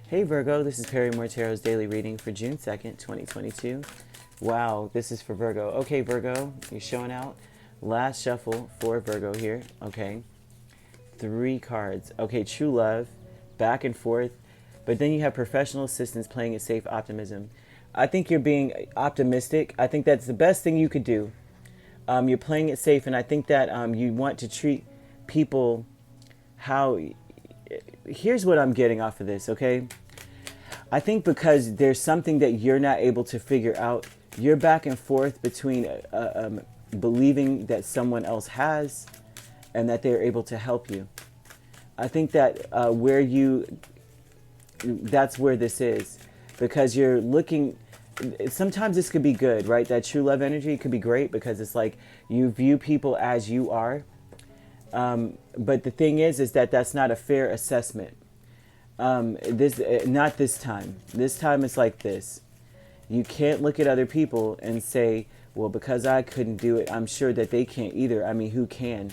Hey Virgo, this is Perry Mortero's daily reading for June 2nd, 2022. Wow, this is for Virgo. Okay, Virgo, you're showing out. Last shuffle for Virgo here. Okay, three cards. Okay, true love, back and forth. But then you have professional assistance playing it safe optimism. I think you're being optimistic. I think that's the best thing you could do. You're playing it safe, and I think that you want to treat people how. Here's what I'm getting off of this, okay? I think because there's something that you're not able to figure out, you're back and forth between believing that someone else has and that they're able to help you. I think that that's where this is, because you're looking. Sometimes this could be good, right? That true love energy could be great because it's like you view people as you are. But the thing is that that's not a fair assessment. This not this time. This time it's like this. You can't look at other people and say, well, because I couldn't do it, I'm sure that they can't either. I mean, who can,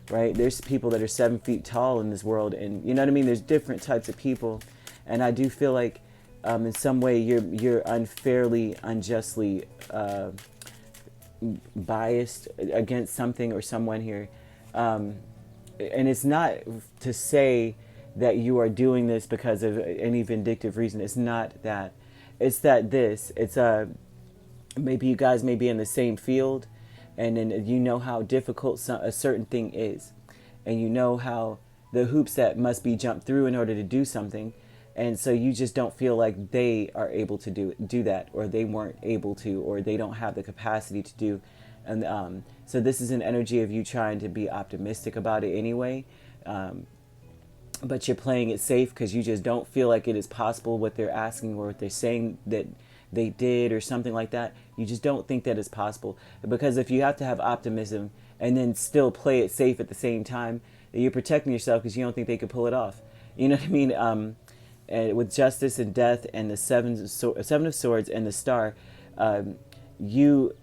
right? There's people that are 7 feet tall in this world, and you know what I mean? There's different types of people. And I do feel like in some way you're unfairly, unjustly biased against something or someone here. And it's not to say that you are doing this because of any vindictive reason. It's not that. It's that maybe you guys may be in the same field, and then you know how difficult a certain thing is, and you know how the hoops that must be jumped through in order to do something, and so you just don't feel like they are able to do that, or they weren't able to, or they don't have the capacity to do. And so this is an energy of you trying to be optimistic about it anyway. But you're playing it safe because you just don't feel like it is possible what they're asking or what they're saying that they did or something like that. You just don't think that it's possible. Because if you have to have optimism and then still play it safe at the same time, you're protecting yourself because you don't think they could pull it off. You know what I mean? And with justice and death and the seven of swords and the star, you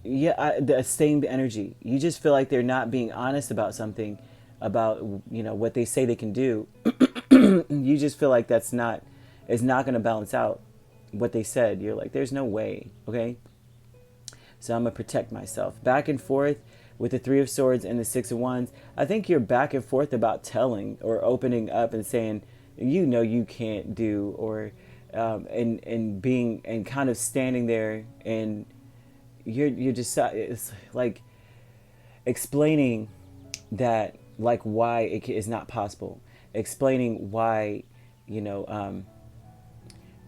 the same energy. You just feel like they're not being honest about something, about what they say they can do. You just feel like it's not going to balance out what they said. You're like, there's no way. Okay, so I'm gonna protect myself. Back and forth with the Three of Swords and the Six of Wands. I think you're back and forth about telling or opening up and saying you can't do, or and being and kind of standing there, and you're just, it's like explaining that, like, why it is not possible, explaining why, and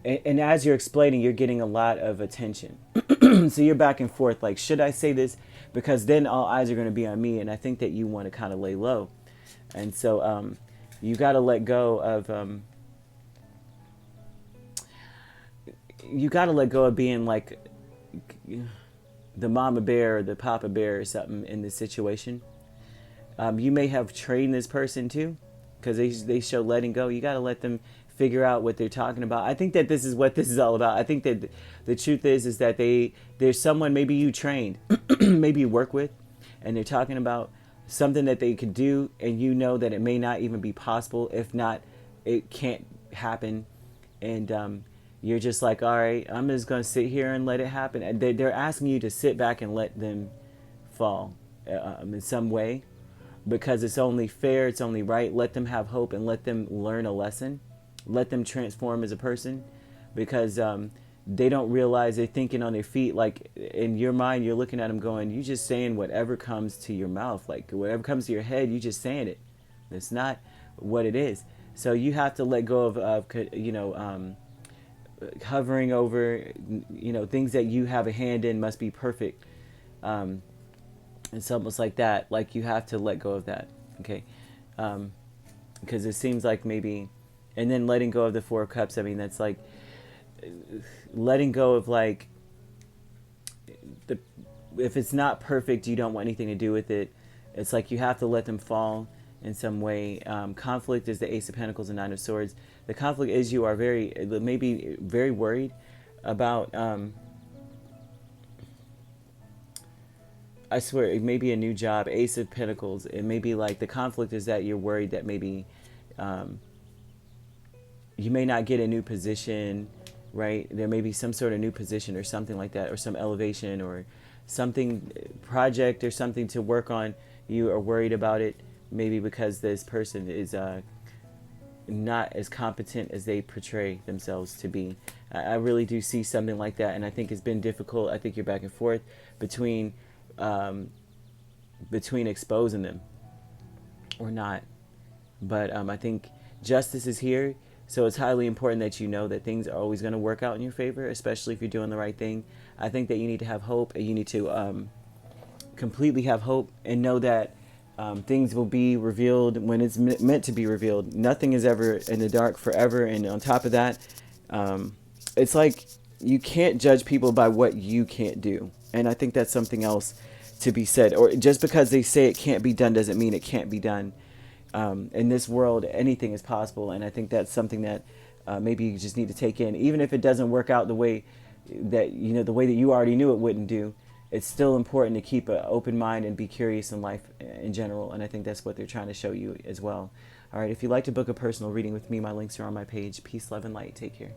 as you're explaining, you're getting a lot of attention. So you're back and forth, like, should I say this? Because then all eyes are going to be on me, and I think that you want to kind of lay low. And so you got to let go of being like the mama bear or the papa bear or something in this situation. You may have trained this person too, because they show letting go. You got to let them figure out what they're talking about. I think that this is what this is all about. I think that the truth is that there's someone maybe you trained, maybe you work with, and they're talking about something that they could do, and you know that it may not even be possible. If not, it can't happen, and you're just like, all right, I'm just going to sit here and let it happen. And they're asking you to sit back and let them fall in some way, because it's only fair, it's only right. Let them have hope and let them learn a lesson. Let them transform as a person, because they don't realize they're thinking on their feet. Like, in your mind, you're looking at them going, you just saying whatever comes to your mouth. Like, whatever comes to your head, you just saying it. It's not what it is. So you have to let go of hovering over, things that you have a hand in must be perfect. It's almost like that. Like, you have to let go of that. Okay. Because it seems like maybe, and then letting go of the Four of Cups. I mean, that's like letting go of, like, if it's not perfect, you don't want anything to do with it. It's like you have to let them fall in some way. Conflict is the Ace of Pentacles and Nine of Swords. The conflict is you are maybe very worried about, I swear, it may be a new job, Ace of Pentacles. It may be like the conflict is that you're worried that maybe you may not get a new position, right? There may be some sort of new position or something like that, or some elevation or something, project or something to work on. You are worried about it, maybe because this person is not as competent as they portray themselves to be. I really do see something like that, and I think it's been difficult. I think you're back and forth between between exposing them or not. But I think justice is here. So it's highly important that you know that things are always going to work out in your favor, especially if you're doing the right thing. I think that you need to have hope, and you need to completely have hope and know that things will be revealed when it's meant to be revealed. Nothing is ever in the dark forever. And on top of that, it's like you can't judge people by what you can't do. And I think that's something else to be said. Or just because they say it can't be done doesn't mean it can't be done. In this world, anything is possible, and I think that's something that maybe you just need to take in, even if it doesn't work out the way that the way that you already knew it wouldn't do. It's still important to keep an open mind and be curious in life in general, and I think that's what they're trying to show you as well. All right, if you'd like to book a personal reading with me, my links are on my page. Peace, love, and light. Take care.